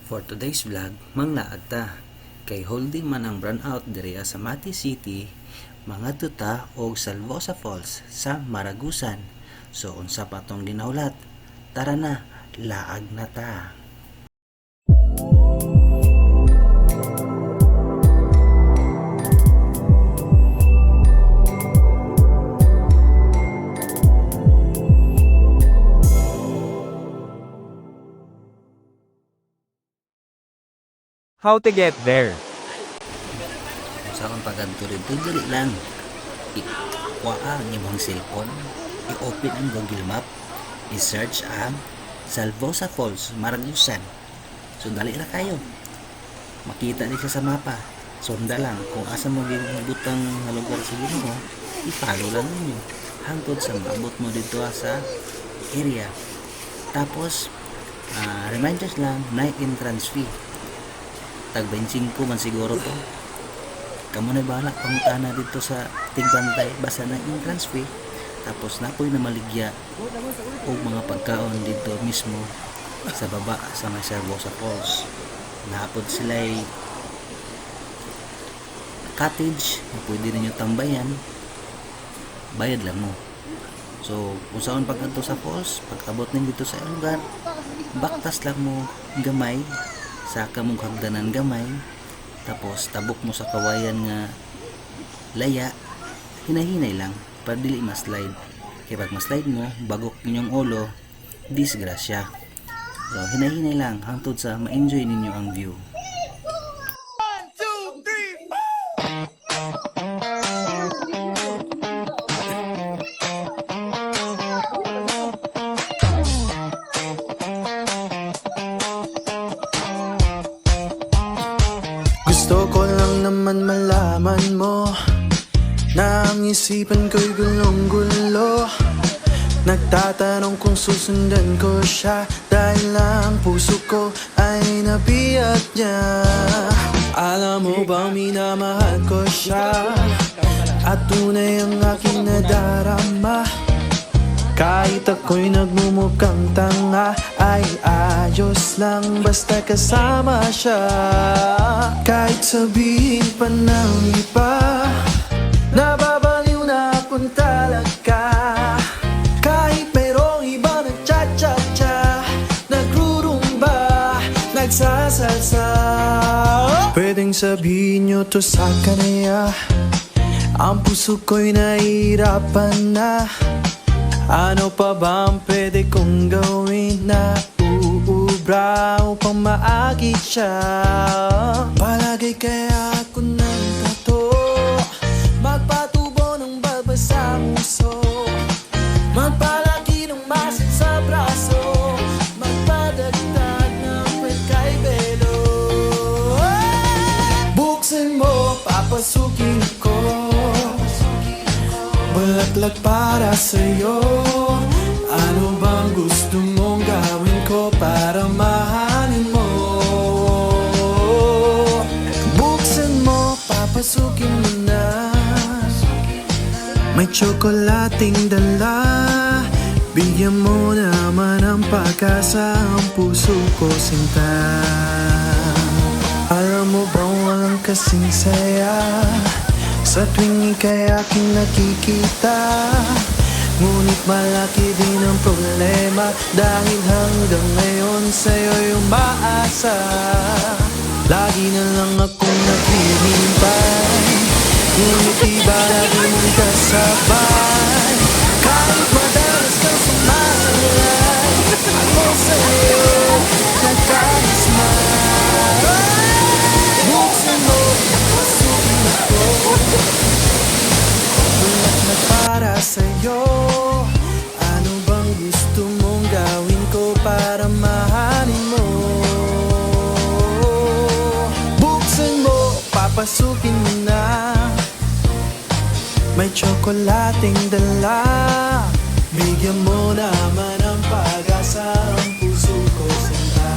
For today's vlog, manglaag ta. Kay holding man ang brownout diriya sa Mati City, mga tuta og Salvosa Falls sa Maragusan. So unsa pa tong ginaulat? Tara na, laag na ta. How to get there? Sa akong pagkanto rito, dali lang. Ikuha ang imong cellphone, i-open ang Google Map, i-search ang Salvosa Falls, Maragusan. So dali ra kayo. Makita ni siya sa mapa. Sunda lang kung asa mo gibutang nga lugar sa Ginoo, i-follow lang ninyo hangtod sa maabot mo dito sa area. Tapos reminders lang, night entrance fee. Tag 25 man siguro to. Kamo na bala pangutana dito sa tigbantay basta na entrance fee. Tapos napoy na maligya o mga pagkaon dito mismo sa baba sa may Salvosa Falls. Napod sila'y cottage na pwede ninyo tambayan, bayad lang mo. So kung saan pagkanto sa falls, pag-abot ninyo dito sa lugar, baktas lang mo gamay sa kamong hagdanan gamay, tapos tabok mo sa kawayan nga laya, hinahinay lang para dili ma-slide. Kaya pag ma-slide mo, bagok ninyong ulo, disgrasya. So hinahinay lang hangtod sa ma-enjoy ninyo ang view. Gusto ko lang naman malaman mo na ang isipan ko'y gulong-gulo. Nagtatanong kung susundan ko siya dahil ang puso ko ay nabiyag niya. Alam mo bang minamahal ko siya at tunay ang aking nadarama. Kahit ako'y nagmumukhang tanga, ay ayos lang basta kasama siya. Kahit sabihin pa ng iba, nababaliw na akong talaga. Kahit mayroong iba nagcha-cha-cha, nagrurumba, nagsasalsa. Pwedeng sabihin nyo to sa kanaya, ang puso ko'y nahihirapan na. Ano pa ba ang pwede kong gawin na uubra upang maagit siya? Palagay kaya ako ng tato, magpatubo ng balba sa muso, magpalaki ng masin sa braso, magpadagdag ng pwet kay belo. Buksan mo, papasukin ako, bulaklak para sa'yo. Ano bang gusto mong gawin ko para mahalin mo? Buksan mo, papasukin mo na, may tsokolating dala. Bigyan mo naman ang pag-asa ang puso ko, sinta. Alam mo bang walang kasing saya sa tuwing ika'y aking nakikita? Ngunit malaki din ang problema dahil hanggang ngayon sa'yo'y umaasa. Lagi na lang akong naghihintay, ngunit iba lagi mong kasabay. Kahit madalas kang sumasalay, ako sa'yo nagkakasmay. Buksan mo, pasukin ako, bulaklak para sa'yo. Ano bang gusto mong gawin ko para mahalin mo? Buksan mo, papasukin mo na, may tsokolating dala. Bigyan mo naman ang pag-asa ang puso ko, sinta.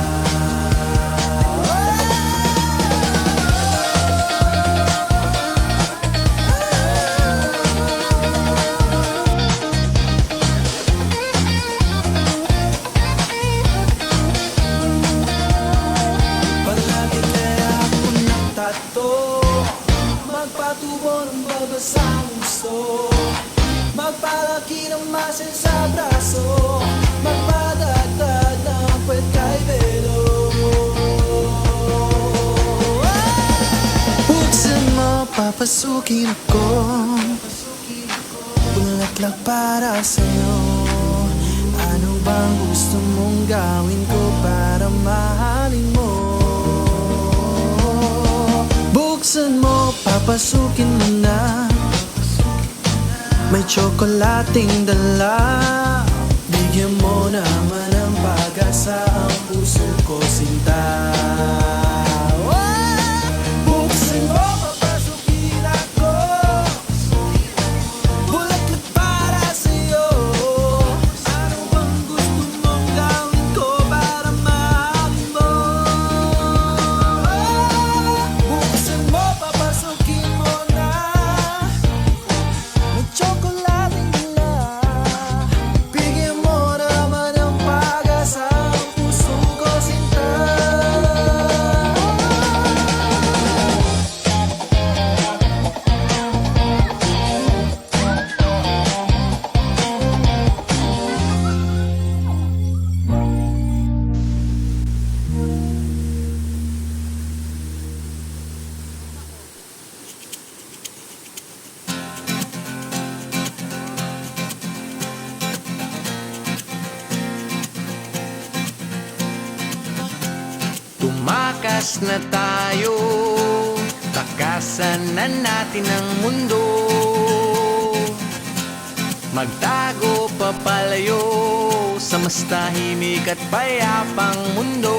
sakto magpatubo ng babasang gusto, magpalaki ng muscle sa braso, magpadagdag ng puwet kay Belo. Buksan mo, papasukin ako, bulaklak para sa'yo. Ano bang gusto mong gawin ko para mahalin mo? Buksan mo, papasukin mo na, may tsokolating dala. Bigyan mo naman ng pag-asa ang puso ko, sinta. Buksan mo, papasukin ako, bulaklak para sa'yo. Ano bang gusto mong gawin ko para mahalin mo? Buksan mo, papasukin mo na, may tsokolating dala. Bigyan mo naman ng pag-asa ang puso ko, sinta. Tumakas na tayo, takasan na natin ang mundo. Magtago papalayo sa mas tahimik at payapang mundo.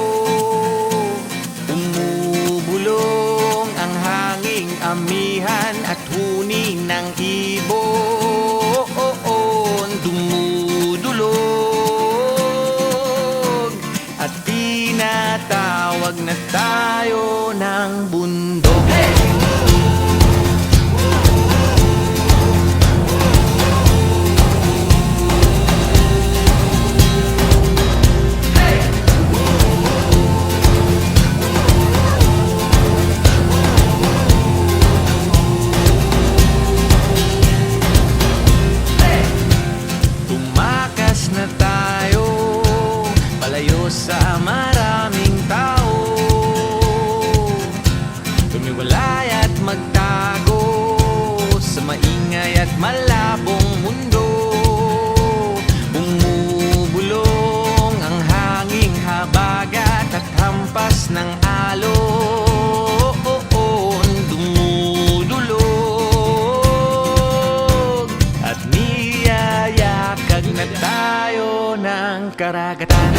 Umubulong ang hanging amihan at huni ng ibon. Dumudulog at tinatawag na tayo ng bundok. Tumakas na tayo, palayo sa maraming tao. Tumiwalay at magtago sa maingay at malabong mundo. Bumubulong ang hanging habagat at hampas ng alon. Dumudulog at niyayakag na tayo ng karagatan.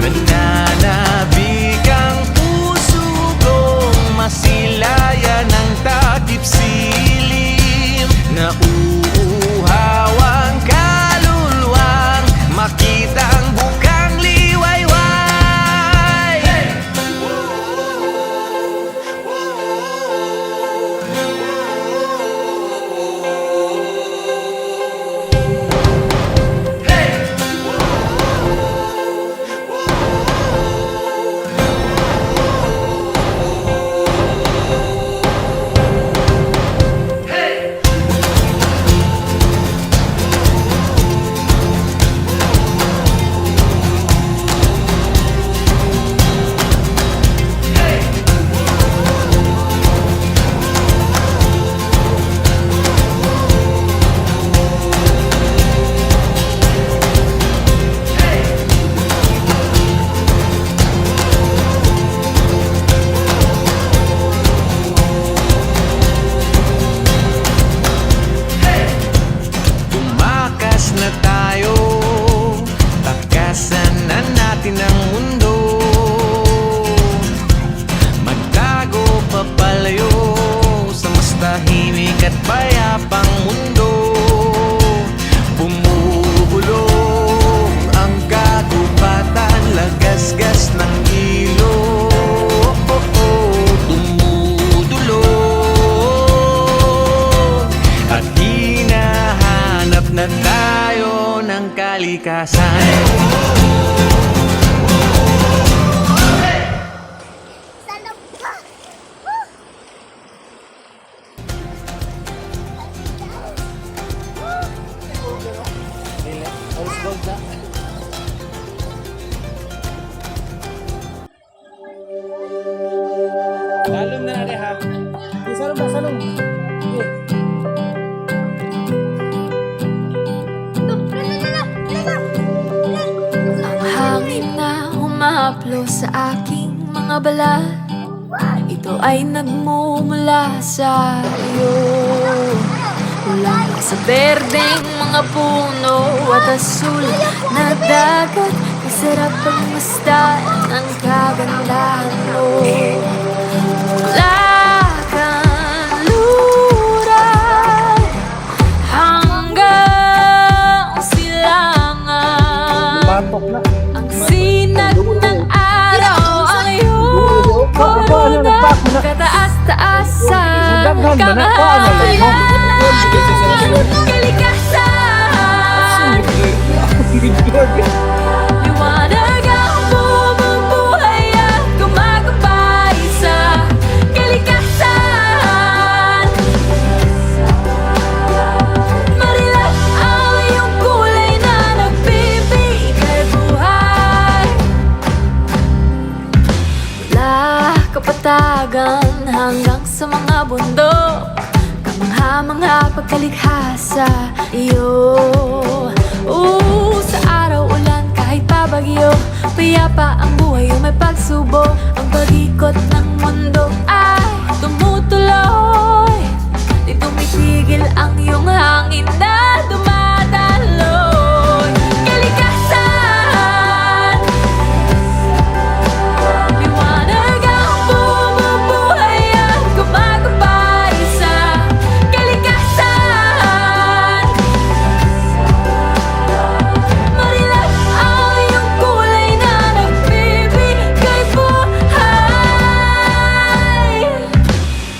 Nananabik ang puso kong masilayan ng takip silim. Nauuhaw ang kaluluwang makita ang bukang liwayway. Tumakas na tayo, takas natin ang mundo. Magtago papalayo sa mas tahimik at payapang mundo. Bumubulong ang kagubatan, lagasgas ng ilog. Tumutulong at hinahanap na tayo ng kalikasan. Salom na natin ha. Salom ba? Salom. Hangin na humahaplo sa aking mga balat, ito ay nagmumula sa iyo. Mula sa berdeng mga puno at asul na dagat, kasarap pagmasdan ang kagandahan mo. Mula kanluran hanggang silangan, ang sinag ng araw ang iyong corona, kataas-taasan kahayan, kalikasan, liwanag ang bumubuhay at gumagabay sa kalikasan. Marilap ang iyong kulay na nagbibigay buhay. Mula kapatagan hanggang sa mga bundok, kamangha-mangha pagkalikha iyo. Sa araw ulan kahit pabagyo, payapa ang buhay o may pagsubok. Ang pag-ikot ng mundo ay tumutuloy, di tumitigil ang iyong hangin na dumadaloy. Kalikasan, liwanag ang bumubuhay at gumagabay sa kalikasan. Marilap ang iyong kulay na nagbibigay buhay.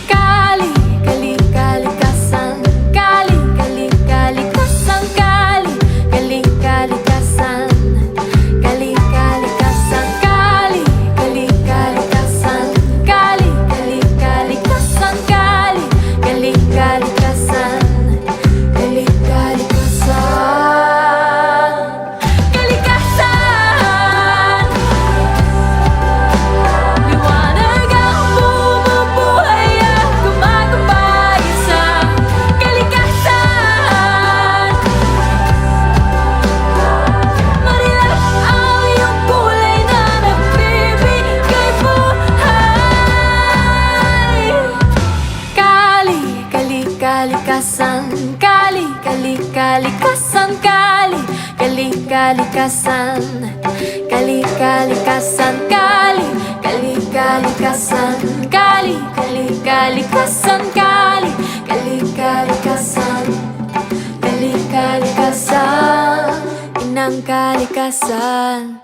Kali, kali, kalikasan. Kali, kali, kalikasan. Kali, kali, kalikasan. Kali, kalikasan. Kali, kali, kalikasan. Kali, kali, kalikasan. Kali, kali, kalikasan. Kali, kalikasan. Kalikasan, liwanag ang bumubuhay at gumagabay sa kalikasan. Marilap ang iyong kulay na nagbibigay buhay. Kali, kali, kalikasan. Kali, kali, kalikasan. Kali, kali, kalikasan. Kali, kalikasan. Kali, kali, kalikasan. Kali, kali, kalikasan. Kali, kali, kalikasan. Kali, kalikasan. Inang kalikasan.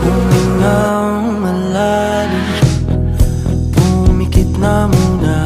Humingang malalim, pumikit na muna.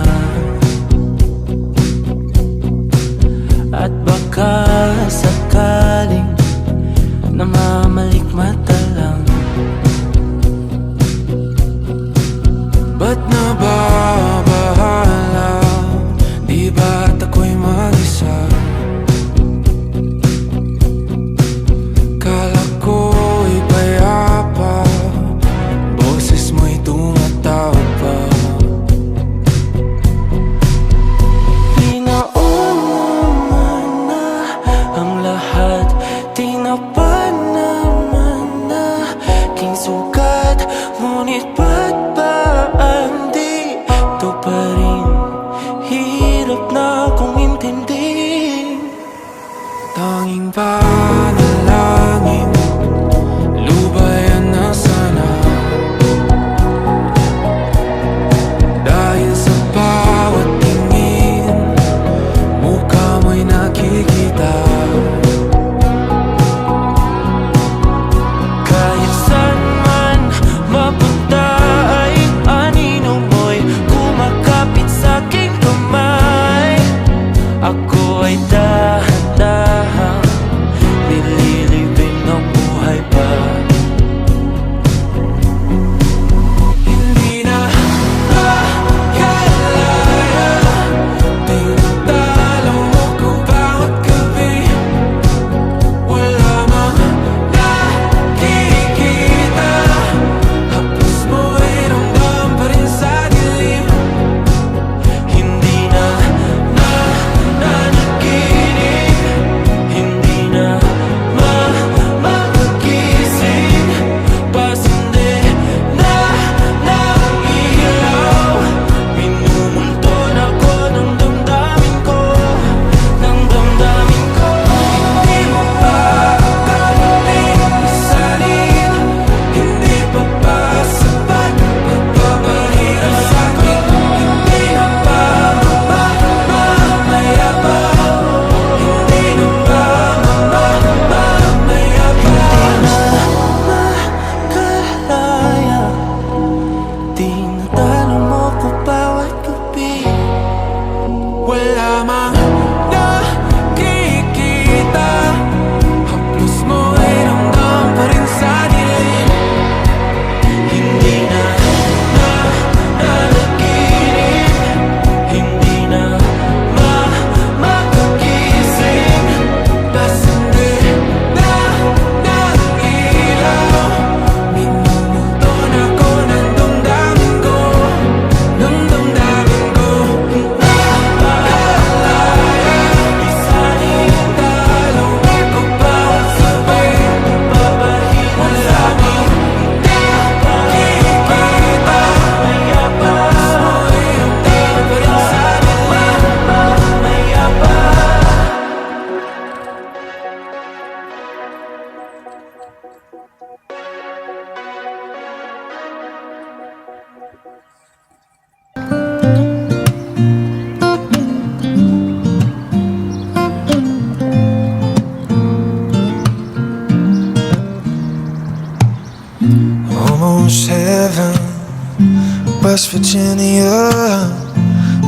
West Virginia,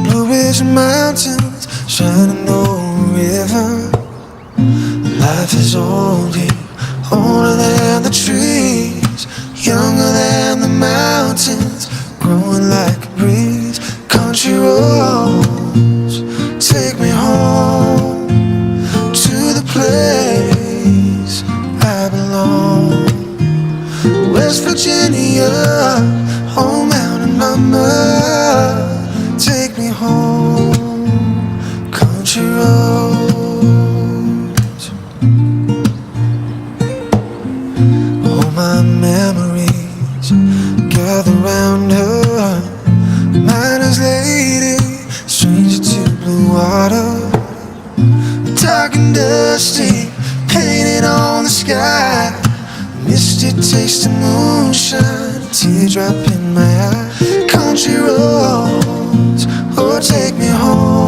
Blue Ridge Mountains, Shenandoah River. Life is old here, older than the trees, younger than the mountains, growing like a breeze. Country roads take me home to the place I belong. West Virginia, old mountain mama, take me home. Country roads, all my memories gather round her. Miner's lady, stranger to blue water, dark and dusty, painted on the sky. Misty taste of moonshine, a teardrop in my eye. Country roads, oh take me home.